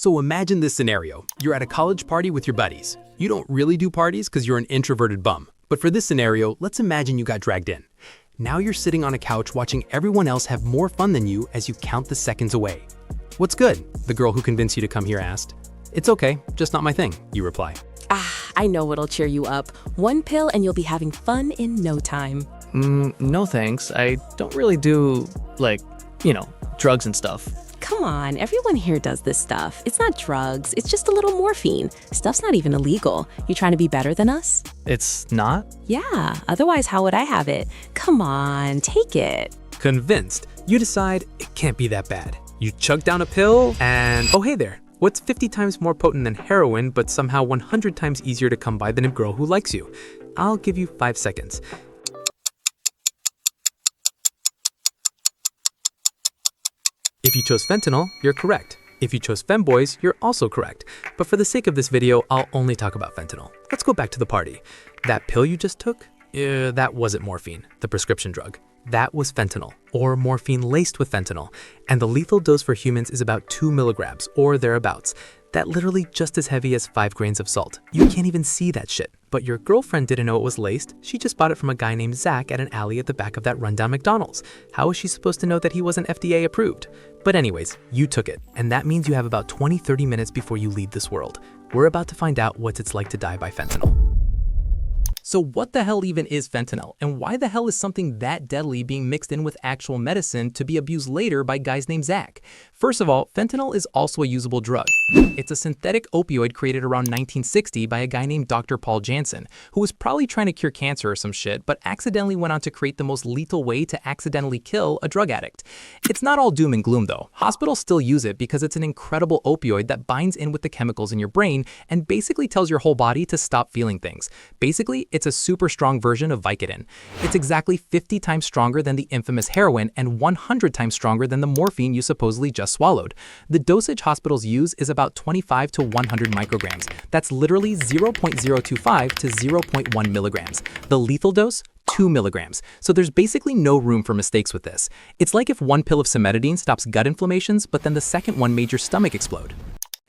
So imagine this scenario. You're at a college party with your buddies. You don't really do parties because you're an introverted bum. But for this scenario, let's imagine you got dragged in. Now you're sitting on a couch watching everyone else have more fun than you as you count the seconds away. "What's good?" the girl who convinced you to come here asked. "It's okay, just not my thing," you reply. I know what'll cheer you up. One pill and you'll be having fun in no time. No thanks. I don't really do, drugs and stuff. Come on, everyone here does this stuff. It's not drugs, it's just a little morphine. Stuff's not even illegal. You trying to be better than us? It's not? Yeah, otherwise how would I have it? Come on, take it. Convinced, you decide it can't be that bad. You chug down a pill and, oh hey there, what's 50 times more potent than heroin but somehow 100 times easier to come by than a girl who likes you? I'll give you 5 seconds. If you chose fentanyl, you're correct. If you chose femboys, you're also correct. But for the sake of this video, I'll only talk about fentanyl. Let's go back to the party. That pill you just took? That wasn't morphine, the prescription drug. That was fentanyl, or morphine laced with fentanyl. And the lethal dose for humans is about 2 milligrams, or thereabouts. That literally just as heavy as 5 grains of salt. You can't even see that shit. But your girlfriend didn't know it was laced. She just bought it from a guy named Zach at an alley at the back of that rundown McDonald's. How was she supposed to know that he wasn't FDA approved? But anyways, you took it. And that means you have about 20-30 minutes before you leave this world. We're about to find out what it's like to die by fentanyl. So what the hell even is fentanyl? And why the hell is something that deadly being mixed in with actual medicine to be abused later by guys named Zach? First of all, fentanyl is also a usable drug. It's a synthetic opioid created around 1960 by a guy named Dr. Paul Jansen, who was probably trying to cure cancer or some shit, but accidentally went on to create the most lethal way to accidentally kill a drug addict. It's not all doom and gloom though. Hospitals still use it because it's an incredible opioid that binds in with the chemicals in your brain and basically tells your whole body to stop feeling things. Basically, it's a super strong version of Vicodin. It's exactly 50 times stronger than the infamous heroin and 100 times stronger than the morphine you supposedly just swallowed. The dosage hospitals use is about 25 to 100 micrograms. That's literally 0.025 to 0.1 milligrams. The lethal dose? 2 milligrams. So there's basically no room for mistakes with this. It's like if one pill of cimetidine stops gut inflammations, but then the second one made your stomach explode.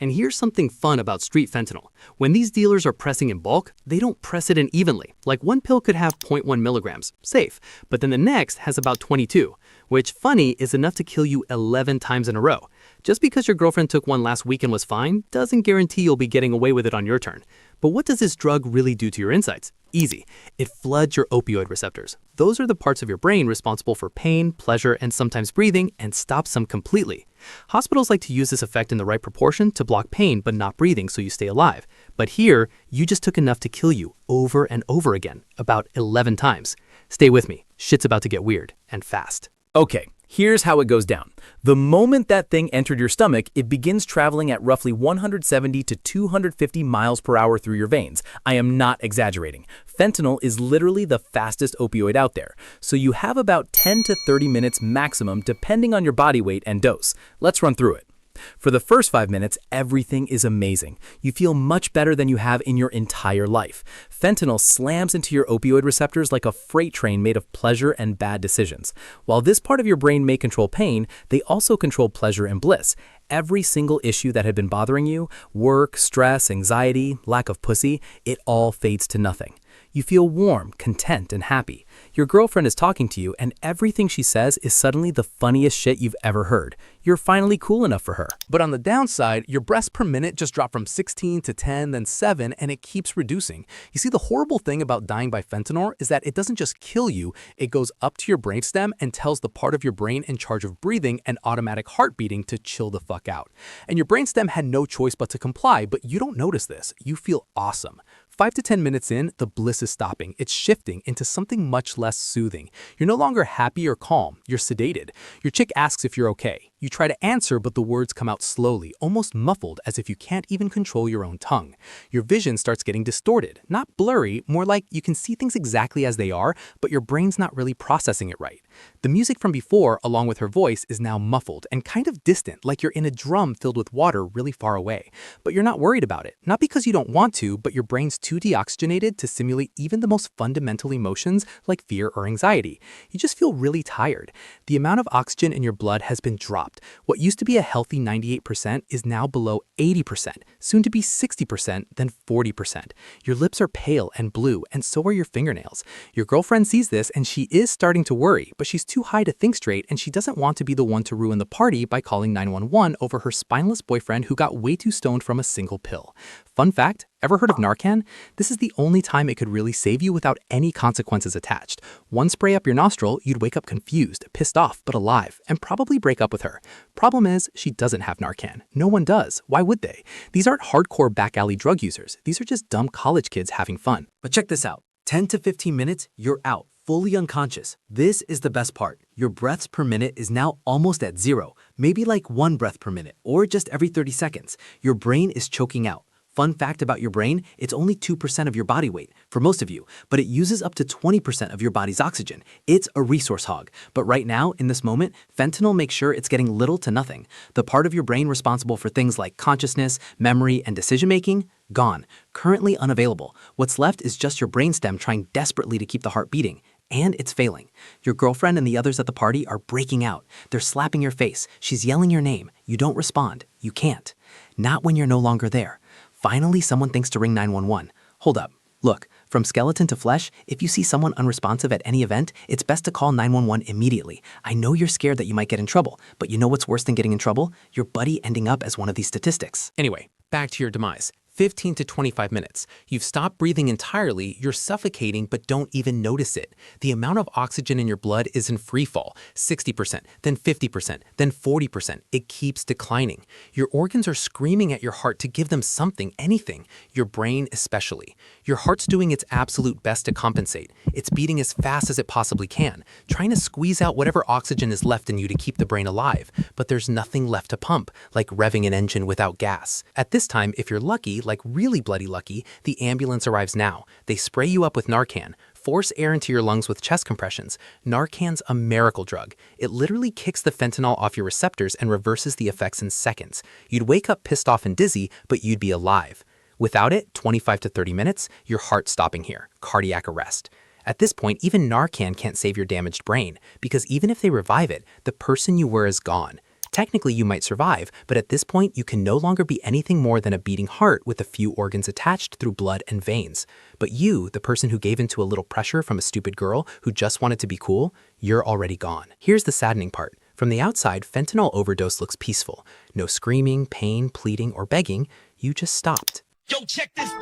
And here's something fun about street fentanyl. When these dealers are pressing in bulk, they don't press it in evenly. Like one pill could have 0.1 milligrams, safe, but then the next has about 22, which funny is enough to kill you 11 times in a row. Just because your girlfriend took one last week and was fine, doesn't guarantee you'll be getting away with it on your turn. But what does this drug really do to your insides? Easy. It floods your opioid receptors. Those are the parts of your brain responsible for pain, pleasure, and sometimes breathing, and stops them completely. Hospitals like to use this effect in the right proportion to block pain but not breathing so you stay alive. But here, you just took enough to kill you over and over again, about 11 times. Stay with me. Shit's about to get weird and fast. Okay, here's how it goes down. The moment that thing entered your stomach, it begins traveling at roughly 170 to 250 miles per hour through your veins. I am not exaggerating. Fentanyl is literally the fastest opioid out there. So you have about 10 to 30 minutes maximum depending on your body weight and dose. Let's run through it. For the first 5 minutes, everything is amazing. You feel much better than you have in your entire life. Fentanyl slams into your opioid receptors like a freight train made of pleasure and bad decisions. While this part of your brain may control pain, they also control pleasure and bliss. Every single issue that had been bothering you, work, stress, anxiety, lack of pussy, it all fades to nothing. You feel warm, content, and happy. Your girlfriend is talking to you, and everything she says is suddenly the funniest shit you've ever heard. You're finally cool enough for her. But on the downside, your breaths per minute just drop from 16 to 10, then 7, and it keeps reducing. You see, the horrible thing about dying by fentanyl is that it doesn't just kill you, it goes up to your brainstem and tells the part of your brain in charge of breathing and automatic heart beating to chill the fuck out. And your brainstem had no choice but to comply, but you don't notice this. You feel awesome. 5 to 10 minutes in, the bliss is stopping. It's shifting into something much less soothing. You're no longer happy or calm. You're sedated. Your chick asks if you're okay. You try to answer, but the words come out slowly, almost muffled, as if you can't even control your own tongue. Your vision starts getting distorted, not blurry, more like you can see things exactly as they are, but your brain's not really processing it right. The music from before, along with her voice, is now muffled and kind of distant, like you're in a drum filled with water really far away. But you're not worried about it, not because you don't want to, but your brain's too deoxygenated to simulate even the most fundamental emotions like fear or anxiety. You just feel really tired. The amount of oxygen in your blood has been dropped. dropped. What used to be a healthy 98% is now below 80%, soon to be 60%, then 40%. Your lips are pale and blue, and so are your fingernails. Your girlfriend sees this and she is starting to worry, but she's too high to think straight and she doesn't want to be the one to ruin the party by calling 911 over her spineless boyfriend who got way too stoned from a single pill. Fun fact, ever heard of Narcan? This is the only time it could really save you without any consequences attached. One spray up your nostril, you'd wake up confused, pissed off, but alive, and probably break up with her. Problem is, she doesn't have Narcan. No one does. Why would they? These aren't hardcore back alley drug users. These are just dumb college kids having fun. But check this out. 10 to 15 minutes, you're out, fully unconscious. This is the best part. Your breaths per minute is now almost at 0, maybe like 1 breath per minute, or just every 30 seconds. Your brain is choking out. Fun fact about your brain, it's only 2% of your body weight, for most of you, but it uses up to 20% of your body's oxygen. It's a resource hog. But right now, in this moment, fentanyl makes sure it's getting little to nothing. The part of your brain responsible for things like consciousness, memory, and decision-making, gone. Currently unavailable. What's left is just your brainstem trying desperately to keep the heart beating. And it's failing. Your girlfriend and the others at the party are breaking out. They're slapping your face. She's yelling your name. You don't respond. You can't. Not when you're no longer there. Finally, someone thinks to ring 911. Hold up. Look, from skeleton to flesh, if you see someone unresponsive at any event, it's best to call 911 immediately. I know you're scared that you might get in trouble, but you know what's worse than getting in trouble? Your buddy ending up as one of these statistics. Anyway, back to your demise. 15 to 25 minutes. You've stopped breathing entirely, you're suffocating but don't even notice it. The amount of oxygen in your blood is in free fall, 60%, then 50%, then 40%. It keeps declining. Your organs are screaming at your heart to give them something, anything, your brain especially. Your heart's doing its absolute best to compensate. It's beating as fast as it possibly can, trying to squeeze out whatever oxygen is left in you to keep the brain alive. But there's nothing left to pump, like revving an engine without gas. At this time, if you're lucky, like really bloody lucky, the ambulance arrives now. They spray you up with Narcan, force air into your lungs with chest compressions. Narcan's a miracle drug. It literally kicks the fentanyl off your receptors and reverses the effects in seconds. You'd wake up pissed off and dizzy, but you'd be alive. Without it, 25 to 30 minutes, your heart stopping here, cardiac arrest. At this point, even Narcan can't save your damaged brain, because even if they revive it, the person you were is gone. Technically, you might survive, but at this point, you can no longer be anything more than a beating heart with a few organs attached through blood and veins. But you, the person who gave into a little pressure from a stupid girl who just wanted to be cool, you're already gone. Here's the saddening part. From the outside, fentanyl overdose looks peaceful. No screaming, pain, pleading, or begging. You just stopped. Yo, check this.